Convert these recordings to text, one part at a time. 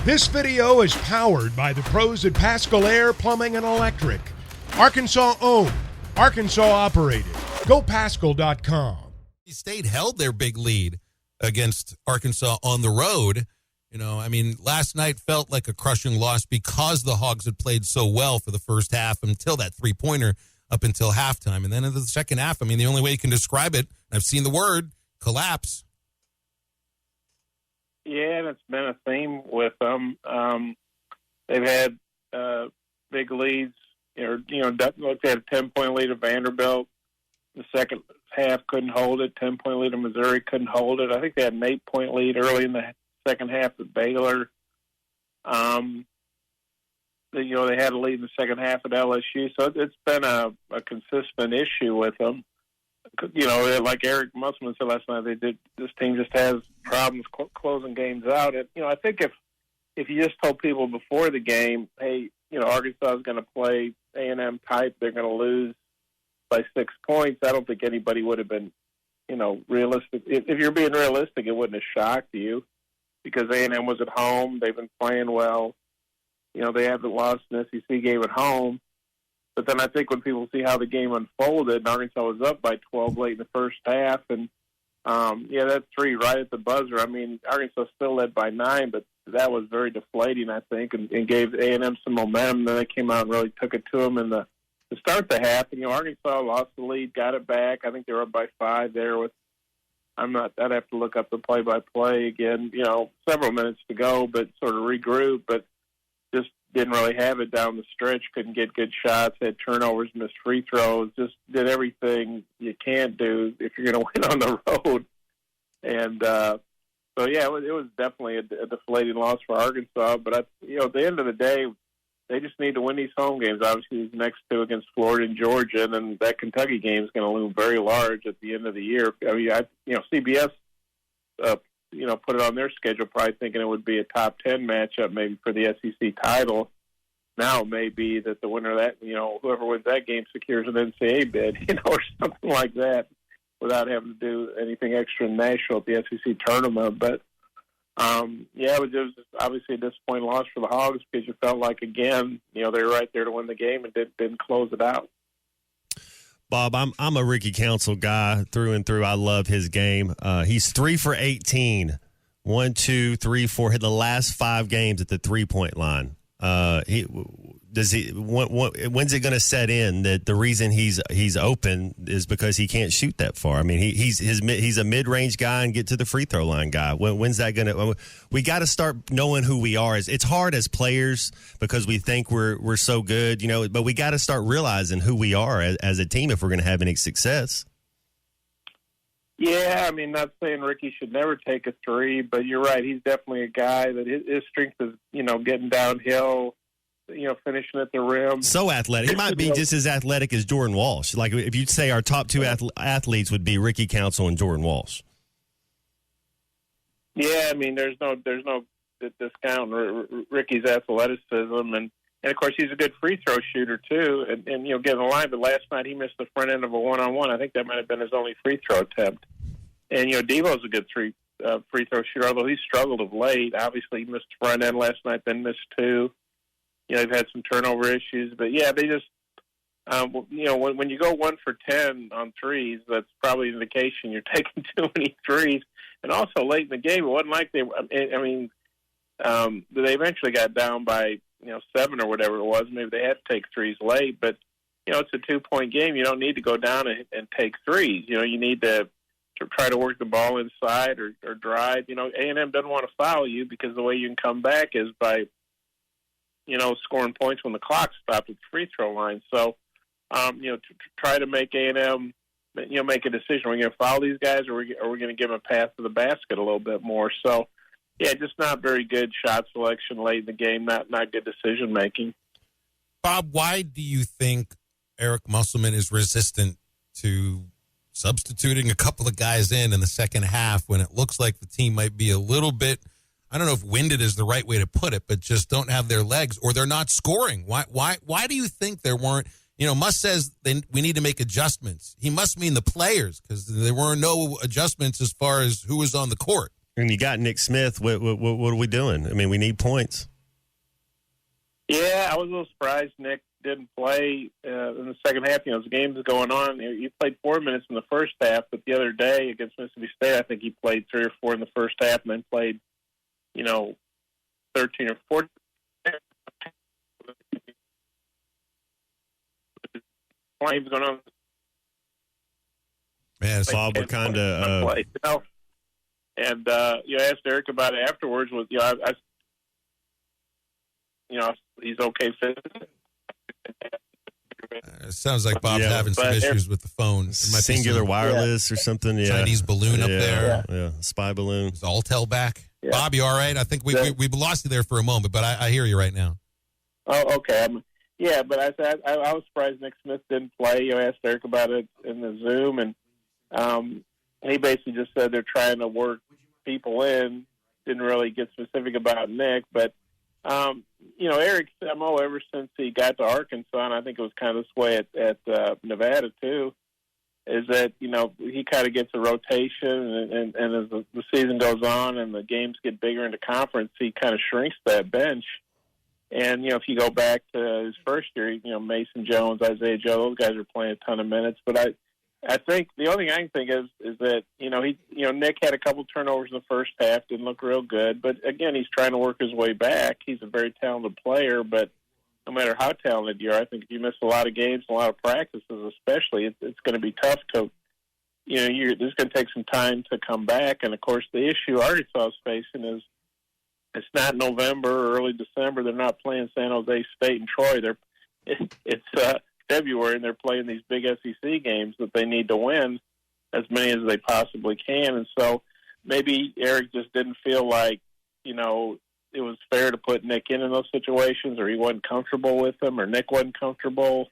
This video is powered by the pros at Pascal Air Plumbing and Electric. Arkansas owned, Arkansas operated. GoPascal.com. State held their big lead against Arkansas on the road. Last night felt like a crushing loss because the Hogs had played so well for the first half until that three-pointer up until halftime. And then in the second half, the only way you can describe it, I've seen the word, collapse. Yeah, and it's been a theme with them. They've had big leads. They had a 10-point lead at Vanderbilt. The second half couldn't hold it. 10-point lead at Missouri couldn't hold it. I think they had an 8-point lead early in the second half at Baylor. They had a lead in the second half at LSU. So it's been a consistent issue with them. Like Eric Musselman said last night, this team just has problems closing games out. And, I think if you just told people before the game, hey, Arkansas is going to play A&M type, they're going to lose by 6 points, I don't think anybody would have been, realistic. If you're being realistic, it wouldn't have shocked you because A&M was at home. They've been playing well. They haven't lost an SEC game at home. But then I think when people see how the game unfolded, and Arkansas was up by 12 late in the first half, and that three right at the buzzer. Arkansas still led by 9, but that was very deflating, I think, and gave A&M some momentum. Then they came out and really took it to them to start the half. And Arkansas lost the lead, got it back. I think they were up by 5 there with. I'd have to look up the play-by-play again. Several minutes to go, but sort of regroup, but just didn't really have it down the stretch, couldn't get good shots, had turnovers, missed free throws, just did everything you can't do if you're going to win on the road. And it was definitely a deflating loss for Arkansas. But, at the end of the day, they just need to win these home games. Obviously, these next two against Florida and Georgia, and then that Kentucky game is going to loom very large at the end of the year. CBS put it on their schedule, probably thinking it would be a top 10 matchup maybe for the SEC title. Now it may be that the winner of that, whoever wins that game secures an NCAA bid, or something like that without having to do anything extra national at the SEC tournament. But, it was obviously a disappointing loss for the Hogs because you felt like, again, they were right there to win the game and didn't close it out. Bob, I'm a Ricky Council guy through and through. I love his game. He's 3 for 18. 1, 2, 3, 4. Hit the last 5 games at the 3-point line. When's it going to set in that the reason he's open is because he can't shoot that far? He's a mid-range guy and get to the free throw line guy. When's that going to? We got to start knowing who we are. It's hard as players because we think we're so good, But we got to start realizing who we are as a team if we're going to have any success. Yeah, not saying Ricky should never take a three, but you're right. He's definitely a guy that his strength is, getting downhill, finishing at the rim. So athletic. He might be just as athletic as Jordan Walsh. Like if you'd say our top 2 athletes would be Ricky Council and Jordan Walsh. Yeah, there's no discount Ricky's athleticism, and of course he's a good free throw shooter too, and getting the line. But last night he missed the front end of a one-on-one. I think that might have been his only free throw attempt. And Devo's a good free throw shooter, although he struggled of late. Obviously, he missed the front end last night, then missed 2. They've had some turnover issues, but they just when you go 1 for 10 on threes, that's probably an indication you're taking too many threes. And also late in the game, it wasn't like they eventually got down by 7 or whatever it was. Maybe they had to take threes late, but it's a 2-point game. You don't need to go down and take threes. You need to try to work the ball inside or drive. A&M doesn't want to foul you because the way you can come back is by scoring points when the clock stopped at the free throw line. So, to try to make A&M, make a decision. Are we going to foul these guys, or are we going to give them a path to the basket a little bit more? So, yeah, just not very good shot selection late in the game, not good decision making. Bob, why do you think Eric Musselman is resistant to substituting a couple of guys in the second half when it looks like the team might be a little bit, I don't know if winded is the right way to put it, but just don't have their legs or they're not scoring? Why do you think there weren't, Muss says we need to make adjustments. He must mean the players because there were no adjustments as far as who was on the court. And you got Nick Smith. What are we doing? I mean, we need points. Yeah, I was a little surprised Nick didn't play in the second half. You know, the game's going on. He played 4 minutes in the first half, but the other day against Mississippi State, I think he played 3 or 4 in the first half and then played, 13 or 14. Games going on. Man, Bob, we're kind of. And I asked Eric about it afterwards. He's okay physically. It sounds like Bob's having some issues with the phone. There might be Singular some wireless or something. Yeah. Chinese balloon up there. Yeah, spy balloon. Is Alltel back? Yeah. Bob, you all right? I think we lost you there for a moment, but I hear you right now. Oh, okay. But I said I was surprised Nick Smith didn't play. I asked Eric about it in the Zoom, and he basically just said they're trying to work people in. Didn't really get specific about Nick, but Eric's MO ever since he got to Arkansas, and I think it was kind of this way at Nevada too, is that he kind of gets a rotation, and as the season goes on and the games get bigger into conference, he kind of shrinks that bench. And if you go back to his first year, Mason Jones, Isaiah Joe, those guys are playing a ton of minutes. But I think the only thing I can think is that Nick had a couple turnovers in the first half, didn't look real good. But again, he's trying to work his way back. He's a very talented player, but no matter how talented you are, I think if you miss a lot of games, a lot of practices, especially, it's going to be tough to. This is going to take some time to come back. And of course, the issue Arkansas is facing is it's not November or early December. They're not playing San Jose State and Troy. It's February, and they're playing these big SEC games that they need to win, as many as they possibly can. And so maybe Eric just didn't feel like, it was fair to put Nick in those situations, or he wasn't comfortable with them, or Nick wasn't comfortable.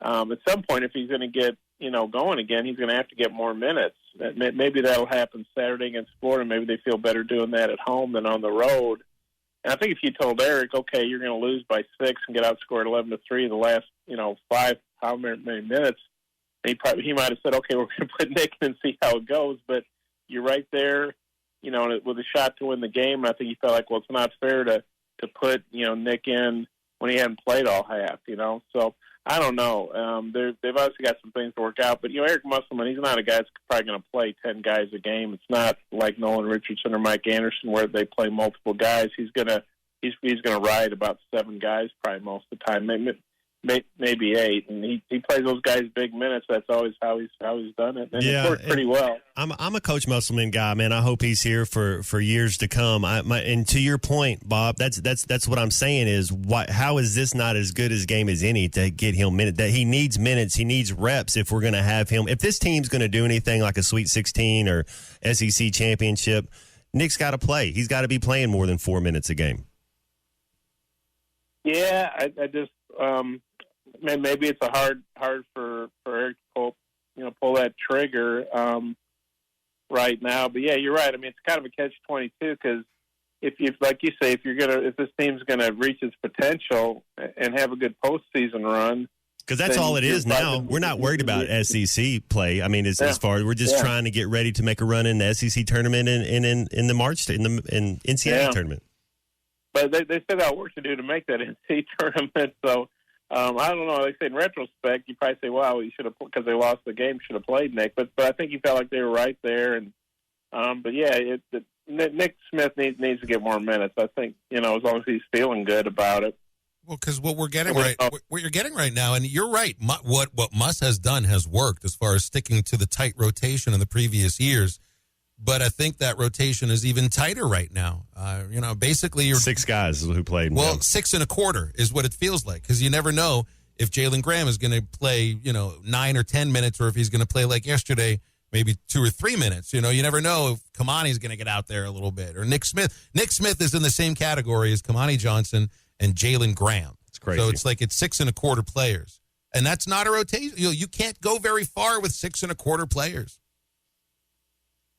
At some point, if he's going to get, going again, he's going to have to get more minutes. Maybe that'll happen Saturday against Florida. Maybe they feel better doing that at home than on the road. And I think if you told Eric, okay, you're going to lose by 6 and get outscored 11-3 in the last, 5, how many minutes, he might have said, okay, we're going to put Nick in and see how it goes. But you're right there, with a shot to win the game. And I think he felt like, well, it's not fair to put, Nick in when he hadn't played all half, So I don't know. They've obviously got some things to work out. But, Eric Musselman, he's not a guy that's probably going to play 10 guys a game. It's not like Nolan Richardson or Mike Anderson where they play multiple guys. He's going to ride about 7 guys probably most of the time, maybe 8. And he plays those guys big minutes. That's always how he's done it. And it worked pretty well. I'm a Coach Musselman guy, man. I hope he's here for years to come. And to your point, Bob, that's what I'm saying is how is this not as good a game as any to get him minutes? That he needs minutes, he needs reps if we're going to have him. If this team's going to do anything like a Sweet 16 or SEC championship, Nick's got to play. He's got to be playing more than 4 minutes a game. Yeah, I just maybe it's hard for Eric to pull that trigger right now. But yeah, you're right. I mean, it's kind of a catch-22 because if like you say, if this team's gonna reach its potential and have a good postseason run, because that's all it is now. We're not worried about SEC play. I mean, as far as we're just trying to get ready to make a run in the SEC tournament and in the March in NCAA tournament. But they still got work to do to make that NCAA tournament. So I don't know. They say in retrospect, you probably say, "Wow, you should have," because they lost the game. Should have played Nick. But I think he felt like they were right there. And but yeah, Nick Smith needs to get more minutes. I think as long as he's feeling good about it. Well, because what you're getting right now, and you're right. What Muss has done has worked as far as sticking to the tight rotation in the previous years. But I think that rotation is even tighter right now. Basically, you're 6 guys who played. Well, 6 1/4 is what it feels like, because you never know if Jalen Graham is going to play, 9 or 10 minutes, or if he's going to play like yesterday, maybe 2 or 3 minutes. You never know if Kamani's going to get out there a little bit, or Nick Smith. Nick Smith is in the same category as Kamani Johnson and Jalen Graham. It's crazy. So it's like it's 6 1/4 players, and that's not a rotation. You can't go very far with 6 1/4 players.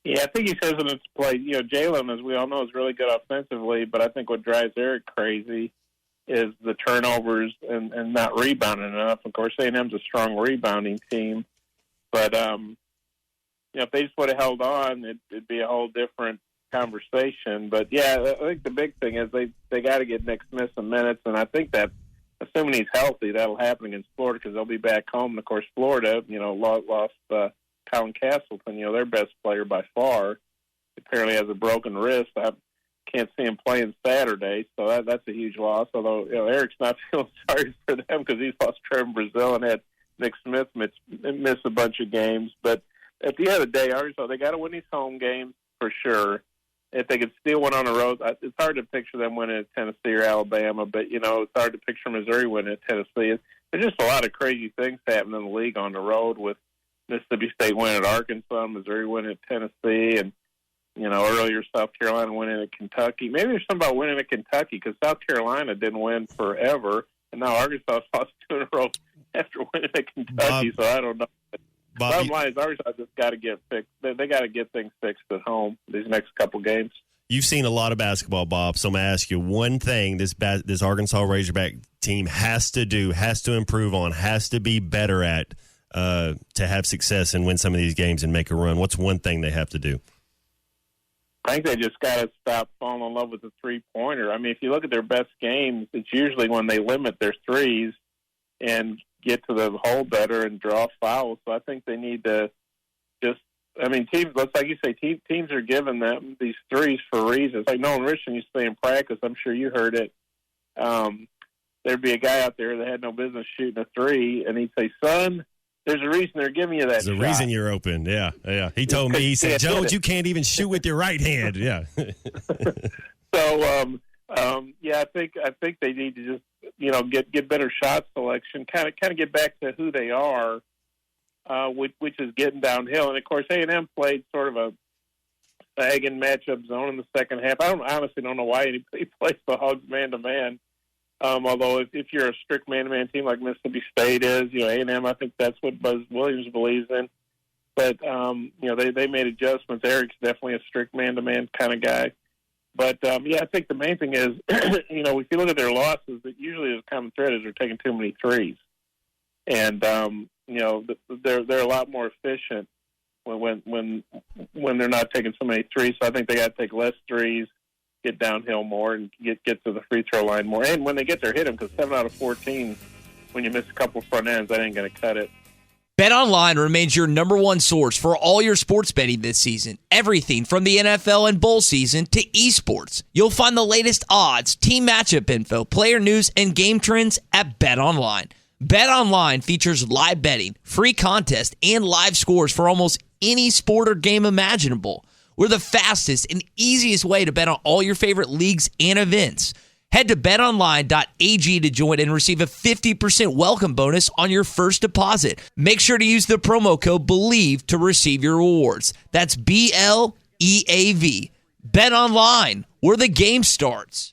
Yeah, I think he says in his play, Jalen, as we all know, is really good offensively, but I think what drives Eric crazy is the turnovers and not rebounding enough. Of course, A&M's a strong rebounding team, but if they just would have held on, it'd be a whole different conversation. But yeah, I think the big thing is they got to get Nick Smith some minutes, and I think that assuming he's healthy, that'll happen against Florida because they'll be back home. And of course, Florida, lost Colin Castleton, their best player by far. Apparently has a broken wrist. I can't see him playing Saturday, so that's a huge loss. Although Eric's not feeling sorry for them because he's lost Trevor Brazil and had Nick Smith miss a bunch of games. But at the end of the day, Arkansas, they got to win these home games for sure. If they could steal one on the road, it's hard to picture them winning at Tennessee or Alabama, but, it's hard to picture Missouri winning at Tennessee. There's just a lot of crazy things happening in the league on the road with Mississippi State winning at Arkansas, Missouri winning at Tennessee, and, earlier South Carolina winning at Kentucky. Maybe there's something about winning at Kentucky because South Carolina didn't win forever, and now Arkansas lost 2 in a row after winning at Kentucky, so I don't know. Bottom line is Arkansas just got to get fixed. They got to get things fixed at home these next couple games. You've seen a lot of basketball, Bob, so I'm going to ask you one thing this Arkansas Razorback team has to improve on, has to be better at to have success and win some of these games and make a run. What's one thing they have to do? I think they just got to stop falling in love with the three-pointer. I mean, if you look at their best games, it's usually when they limit their threes and get to the hole better and draw fouls. So I think they need to teams, like you say, teams are giving them these threes for reasons. Like Nolan Richardson used to say in practice, I'm sure you heard it, there'd be a guy out there that had no business shooting a three, and he's say, son, there's a reason they're giving you that There's a reason you're open. Yeah. He told me, he said, Jones, you can't even shoot with your right hand. Yeah. So, I think they need to just, get better shot selection, kind of get back to who they are, which is getting downhill. And of course, A&M played sort of a sagging matchup zone in the second half. I honestly don't know why anybody plays the Hogs man to man. Although if you're a strict man-to-man team like Mississippi State is, A&M, I think that's what Buzz Williams believes in. But, they made adjustments. Eric's definitely a strict man-to-man kind of guy. But, I think the main thing is, if you look at their losses, that usually the common thread is they're taking too many threes. And, they're a lot more efficient when they're not taking so many threes. So I think they got to take less threes, get downhill more, and get to the free throw line more. And when they get there, hit them, because 7 out of 14, when you miss a couple front ends, that ain't going to cut it. BetOnline remains your number one source for all your sports betting this season. Everything from the NFL and bowl season to esports. You'll find the latest odds, team matchup info, player news, and game trends at BetOnline. BetOnline features live betting, free contests, and live scores for almost any sport or game imaginable. We're the fastest and easiest way to bet on all your favorite leagues and events. Head to betonline.ag to join and receive a 50% welcome bonus on your first deposit. Make sure to use the promo code BELIEVE to receive your rewards. That's BLEAV. BetOnline, where the game starts.